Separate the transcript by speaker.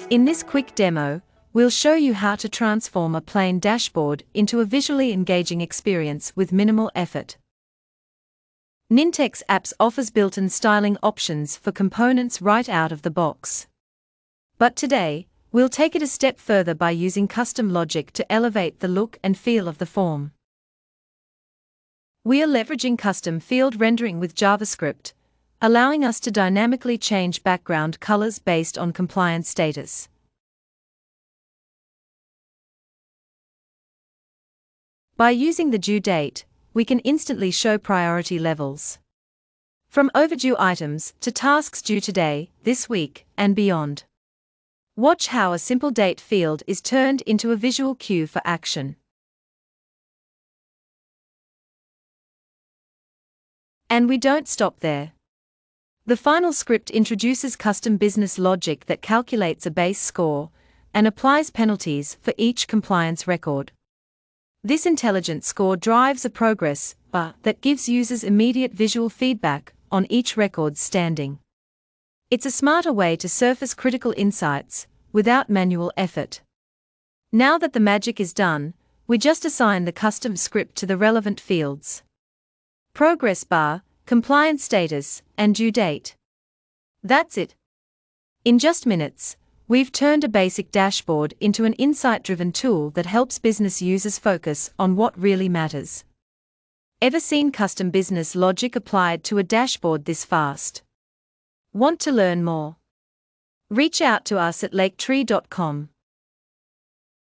Speaker 1: In this quick demo, we'll show you how to transform a plain dashboard into a visually engaging experience with minimal effort. Nintex Apps offers built-in styling options for components right out of the box. But today, we'll take it a step further by using custom logic to elevate the look and feel of the form. We are leveraging custom field rendering with JavaScript, allowing us to dynamically change background colors based on compliance status. By using the due date, we can instantly show priority levels. From overdue items to tasks due today, this week, and beyond. Watch how a simple date field is turned into a visual cue for action. And we don't stop there. The final script introduces custom business logic that calculates a base score and applies penalties for each compliance record. This intelligent score drives a progress bar that gives users immediate visual feedback on each record's standing. It's a smarter way to surface critical insights without manual effort. Now that the magic is done, we just assign the custom script to the relevant fields: progress bar, compliance status, and due date. That's it. In just minutes, we've turned a basic dashboard into an insight-driven tool that helps business users focus on what really matters. Ever seen custom business logic applied to a dashboard this fast? Want to learn more? Reach out to us at LakeTree.com.